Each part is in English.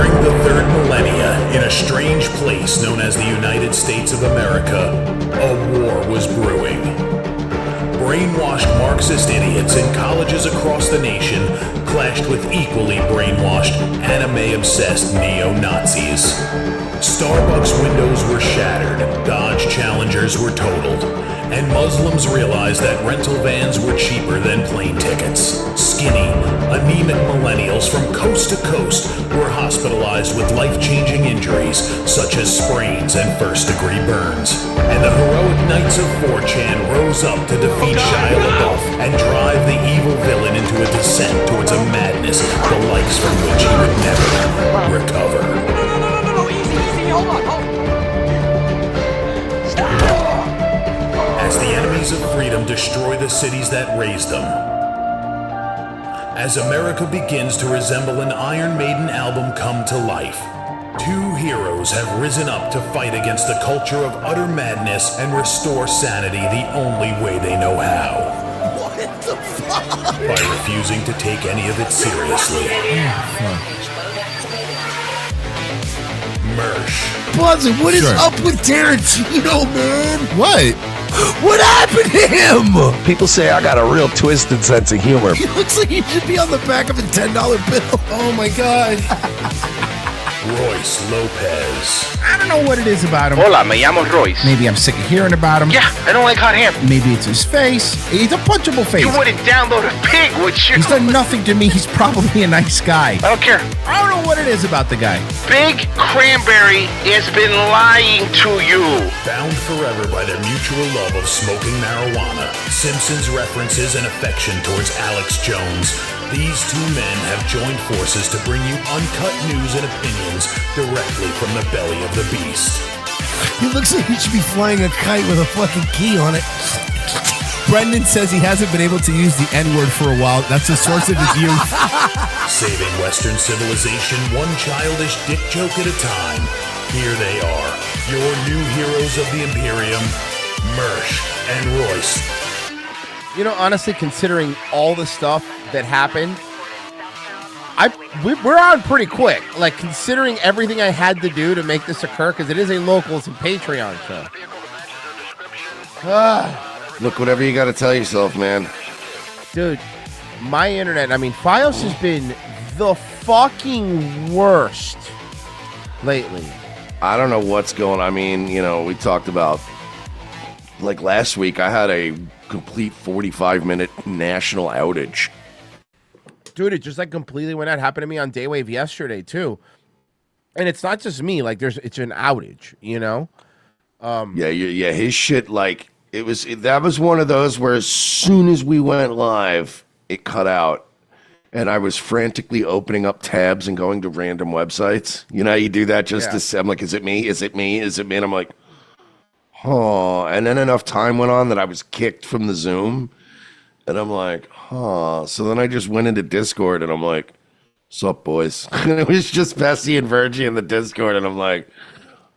During the third millennia, in a strange place known as the United States of America, a war was brewing. Brainwashed Marxist idiots in colleges across the nation clashed with equally brainwashed, anime-obsessed neo-Nazis. Starbucks windows were shattered, Dodge Challengers were totaled, and Muslims realized that rental vans were cheaper than plane tickets. Skinny, anemic millennials from coast to coast were hospitalized with life-changing injuries such as sprains and first-degree burns. And the heroic knights of 4chan rose up to defeat Shia LaBeouf and drive the evil villain into a descent towards a madness the likes from which he would never recover. No, easy, hold on. As the enemies of freedom destroy the cities that raised them. As America begins to resemble an Iron Maiden album come to life, two heroes have risen up to fight against the culture of utter madness and restore sanity the only way they know how. What the fuck? By refusing to take any of it seriously. Mersh. Buzzin', what is up with Tarantino, man? What? What happened to him? People say I got a real twisted sense of humor. He looks like he should be on the back of a $10 bill. Oh my God. Royce Lopez. I don't know what it is about him. Hola, me llamo Royce. Maybe I'm sick of hearing about him. Yeah, I don't like hot hair. Maybe it's his face. He's a punchable face. You wouldn't download a pig, would you? He's done nothing to me. He's probably a nice guy. I don't care. I don't know what it is about the guy. Big Cranberry has been lying to you. Bound forever by their mutual love of smoking marijuana, Simpsons references and affection towards Alex Jones, these two men have joined forces to bring you uncut news and opinions directly from the belly of the beast. He looks like he should be flying a kite with a fucking key on it. Brendan says he hasn't been able to use the N-word for a while. That's the source of his youth. Saving Western civilization one childish dick joke at a time. Here they are, your new heroes of the Imperium, Mersh and Royce. You know, honestly, considering all the stuff that happened, we're on pretty quick. Like, considering everything I had to do to make this occur, because it is a Locals and Patreon show. Look, whatever you got to tell yourself, man. Dude, my internet, I mean, Fios has been the fucking worst lately. I don't know what's going on. I mean, you know, we talked about, like last week, I had a complete 45-minute national outage. Dude, it just like completely went out. Happened to me on Daywave yesterday too. And it's not just me, like it's an outage, you know? Yeah, his shit, like, that was one of those where as soon as we went live, it cut out. And I was frantically opening up tabs and going to random websites. You know how you do that just to say, I'm like, is it me? Is it me? Is it me? And I'm like, huh. And then enough time went on that I was kicked from the Zoom. And I'm like, huh. So then I just went into Discord and I'm like, sup, boys? And it was just Bessie and Virgie in the Discord. And I'm like,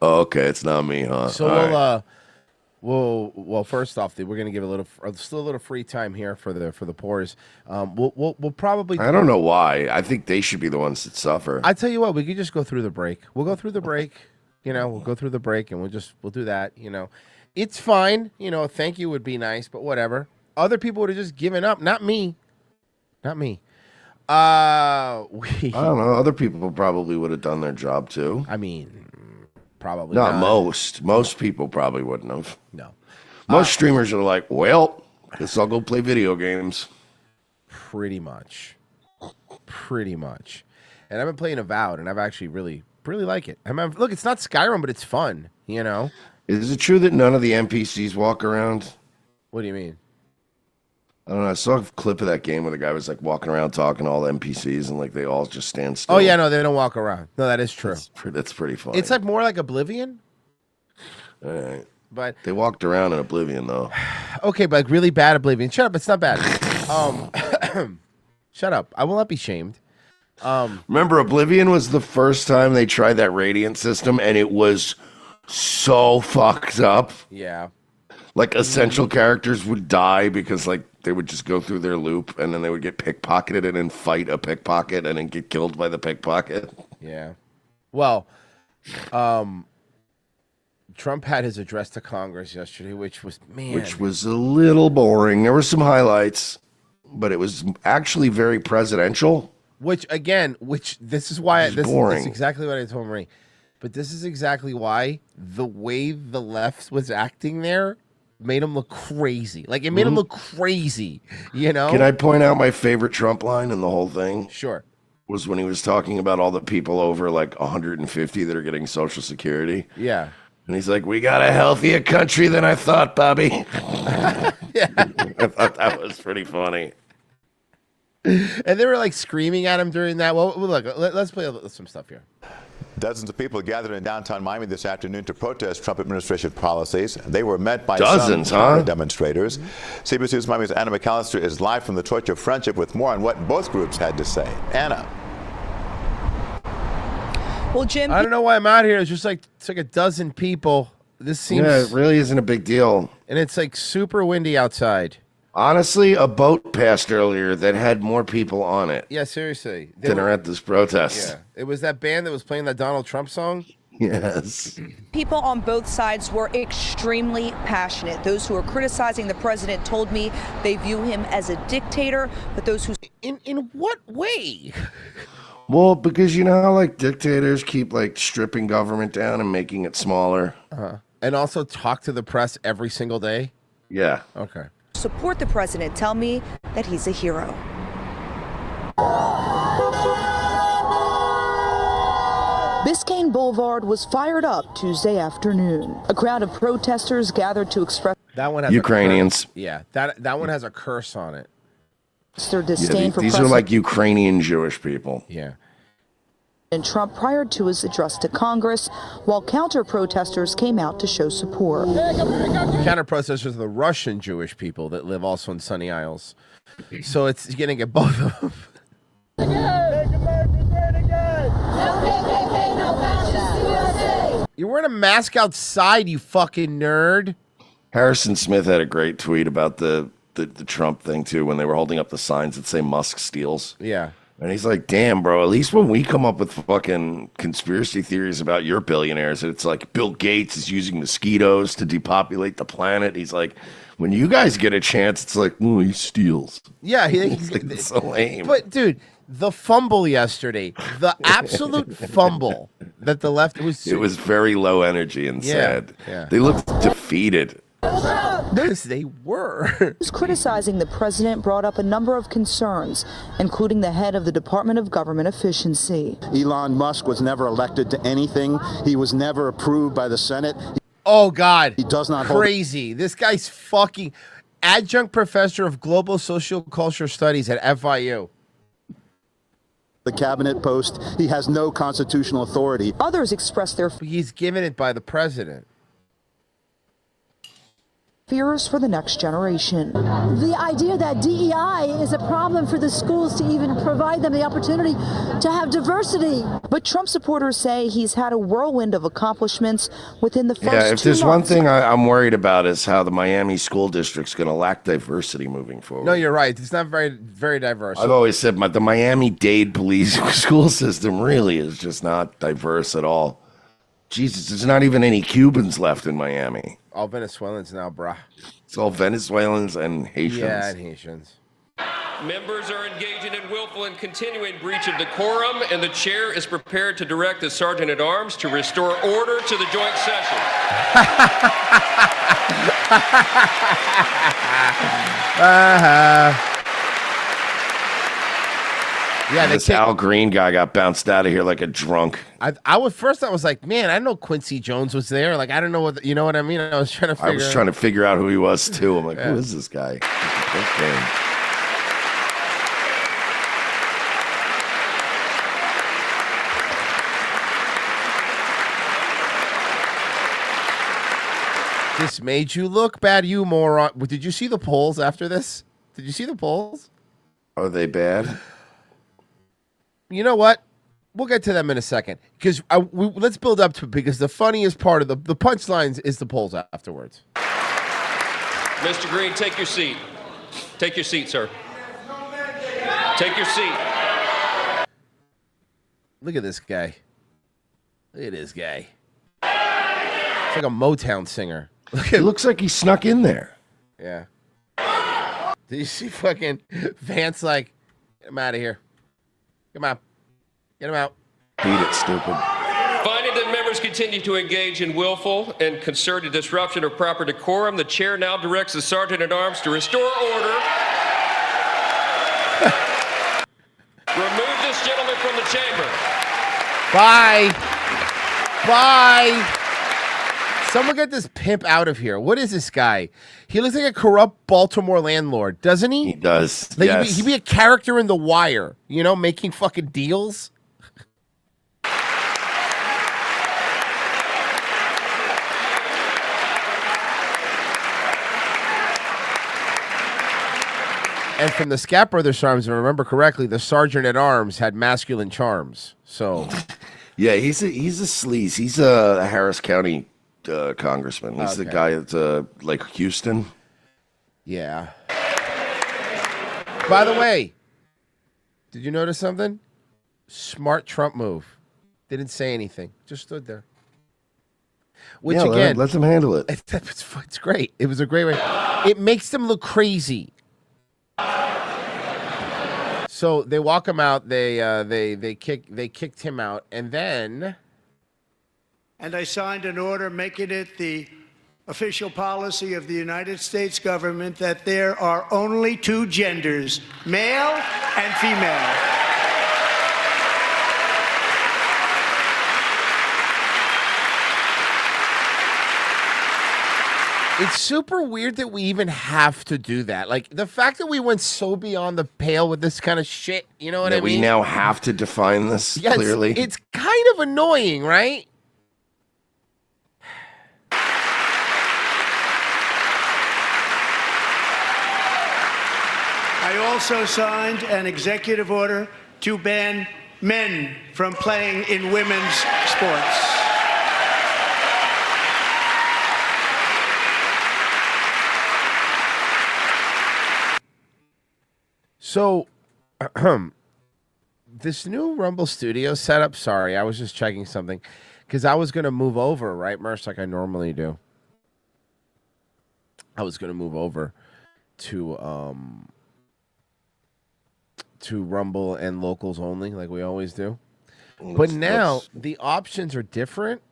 oh, okay, it's not me, huh? So well, first off, we're gonna give still a little free time here for the poors. We'll probably. I don't know why. I think they should be the ones that suffer. I tell you what, we could just go through the break. We'll go through the break. You know, we'll go through the break and we'll do that. You know, it's fine. You know, thank you would be nice, but whatever. Other people would have just given up. Not me. Not me. I don't know. Other people probably would have done their job too. I mean, probably not most. Most people probably wouldn't have. No. Most streamers are like, well, guess I'll go play video games. Pretty much. And I've been playing Avowed, and I've actually really like it. I mean, look, it's not Skyrim, but it's fun. You know. Is it true that none of the NPCs walk around? What do you mean? I don't know. I saw a clip of that game where the guy was like walking around talking to all the NPCs and like they all just stand still. Oh yeah, no, they don't walk around. No, that is true. That's pretty funny. It's like more like Oblivion. All right. But they walked around in Oblivion though. Okay, but like really bad Oblivion. Shut up, it's not bad. Shut up. I will not be shamed. Remember, Oblivion was the first time they tried that Radiant system and it was so fucked up. Yeah. Like essential characters would die because like they would just go through their loop and then they would get pickpocketed and then fight a pickpocket and then get killed by the pickpocket. Yeah. Well, Trump had his address to Congress yesterday, which was a little boring. There were some highlights, but it was actually very presidential. Which this is why this is boring. exactly what I told Marie. But this is exactly why the way the left was acting there made him look crazy. Like, it made him look crazy, you know? Can I point out my favorite Trump line in the whole thing? Sure. Was when he was talking about all the people over like 150 that are getting Social Security. Yeah. And he's like, we got a healthier country than I thought, Bobby. Yeah. I thought that was pretty funny. And they were like screaming at him during that. Well, look, let's play some stuff here. Dozens of people gathered in downtown Miami this afternoon to protest Trump administration policies. They were met by Dozens, some demonstrators. CBS News Miami's Anna McAllister is live from the Torch of Friendship with more on what both groups had to say. Anna. Well, Jim, I don't know why I'm out here. It's like a dozen people. This seems Yeah, it really isn't a big deal. And it's like super windy outside. Honestly, a boat passed earlier that had more people on it Yeah, seriously. than are at this protest. Yeah. It was that band that was playing that Donald Trump song. Yes. people on both sides were extremely passionate. Those who are criticizing the president told me they view him as a dictator, but those who... In what way? Well, because you know how like dictators keep like stripping government down and making it smaller. And also talk to the press every single day? Yeah. Okay. support the president tell me that he's a hero. Biscayne Boulevard was fired up Tuesday afternoon. A crowd of protesters gathered to express that one has Ukrainians. Yeah, that one has a curse on it. Their disdain for these are like Ukrainian Jewish people. Yeah. And Trump prior to his address to Congress, while counter-protesters came out to show support. Counter-protesters are the Russian Jewish people that live also in Sunny Isles. So it's you're gonna get both of them. You're wearing a mask outside, you fucking nerd. Harrison Smith had a great tweet about the Trump thing too, when they were holding up the signs that say Musk steals. Yeah. And he's like, damn, bro, at least when we come up with fucking conspiracy theories about your billionaires, it's like Bill Gates is using mosquitoes to depopulate the planet. He's like, when you guys get a chance, it's like, oh, he steals. Yeah, it's so lame. But, dude, the fumble yesterday, the absolute fumble that the left was... It was very low energy and sad. Yeah. They looked defeated. Yes, they were. Criticizing the president brought up a number of concerns, including the head of the Department of Government Efficiency. Elon Musk was never elected to anything. He was never approved by the Senate. Oh, God. He does not Crazy. This guy's fucking adjunct professor of global social culture studies at FIU. The cabinet post. He has no constitutional authority. Others expressed their He's given it by the president. fears for the next generation. The idea that DEI is a problem for the schools to even provide them the opportunity to have diversity. But Trump supporters say he's had a whirlwind of accomplishments within the first 2 Yeah, months. if there's one thing I'm worried about is how the Miami school district's going to lack diversity moving forward. No, you're right. It's not very diverse. I've always said the Miami-Dade police school system really is just not diverse at all. Jesus, there's not even any Cubans left in Miami. All Venezuelans now, brah. It's all Venezuelans and Haitians. Yeah, and Haitians. Members are engaging in willful and continuing breach of decorum, and the chair is prepared to direct the sergeant at arms to restore order to the joint session. Yeah, this Al Green guy got bounced out of here like a drunk. I was like, man, I know Quincy Jones was there. Like, I don't know what, you know what I mean? I was trying to figure I was trying to figure out who he was too. I'm like, who is this guy? This made you look bad, you moron. Did you see the polls after this? Did you see the polls? Are they bad? You know what? We'll get to them in a second because let's build up to it because the funniest part of the punchlines is the polls afterwards. Mr. Green, take your seat. Take your seat, sir. Take your seat. Look at this guy. Look at this guy. It's like a Motown singer. It looks like he snuck in there. Yeah. Did you see fucking Vance like, get him out of here. Come on. Get him out. Beat it, stupid. Finding that members continue to engage in willful and concerted disruption of proper decorum, the chair now directs the Sergeant-at-Arms to restore order. Remove this gentleman from the chamber. Bye. Bye. Someone get this pimp out of here. What is this guy? He looks like a corrupt Baltimore landlord, doesn't he? He does. Like Yes. he'd be a character in The Wire, you know, making fucking deals. And from the Scat Brothers charms, if I remember correctly, the Sergeant at Arms had masculine charms. So, yeah, he's a sleaze. He's a Harris County congressman. He's the guy that's like Houston. Yeah. By the way, did you notice something? Smart Trump move. Didn't say anything. Just stood there. Which Yeah, again, let them handle it. It's great. It was a great way. It makes them look crazy. So they walk him out. They kicked him out, and then. And I signed an order making it the official policy of the United States government that there are only two genders, male and female. It's super weird that we even have to do that. Like, the fact that we went so beyond the pale with this kind of shit, you know what I mean? We now have to define this clearly. It's kind of annoying, right? I also signed an executive order to ban men from playing in women's sports. So, this new Rumble Studio setup, sorry, I was just checking something, because I was going to move over, right, Merce, like I normally do. I was going to move over to Rumble and locals only, like we always do. But now, the options are different.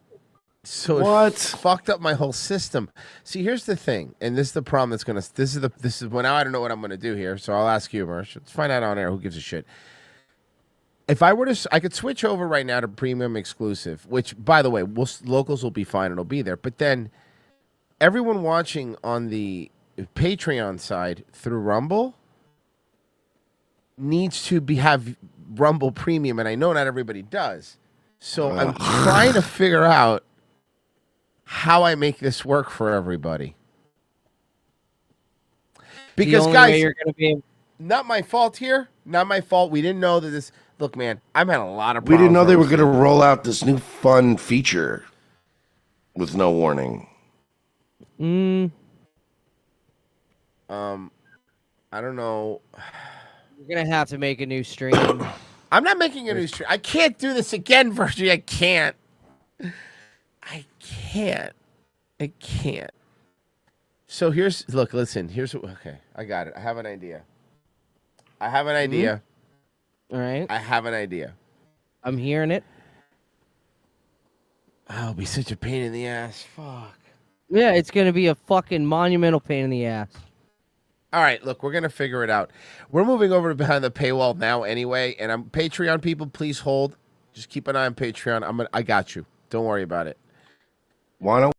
So it fucked up my whole system. See, here's the thing, and this is the problem that's gonna. This is well, now I don't know what I'm gonna do here. So I'll ask you, Mersh. Let's find out on air. Who gives a shit? If I were to, I could switch over right now to premium exclusive. Which, by the way, locals will be fine. It'll be there. But then, everyone watching on the Patreon side through Rumble needs to have Rumble Premium, and I know not everybody does. So I'm trying to figure out how I make this work for everybody. Because guys, you're gonna be not my fault here. Not my fault. We didn't know that this. Look, man, I've had a lot of. We didn't know they were going to roll out this new fun feature with no warning. I don't know. You're gonna have to make a new stream. I'm not making a new stream. I can't do this again, Virgie. I can't. I can't. So listen, okay, I got it. I have an idea. All right. I have an idea. I'm hearing it. Oh, it'll be such a pain in the ass. Fuck. Yeah, it's gonna be a fucking monumental pain in the ass. All right, look, we're gonna figure it out. We're moving over to behind the paywall now, anyway. And Patreon people, please hold. Just keep an eye on Patreon. I got you. Don't worry about it. Why don't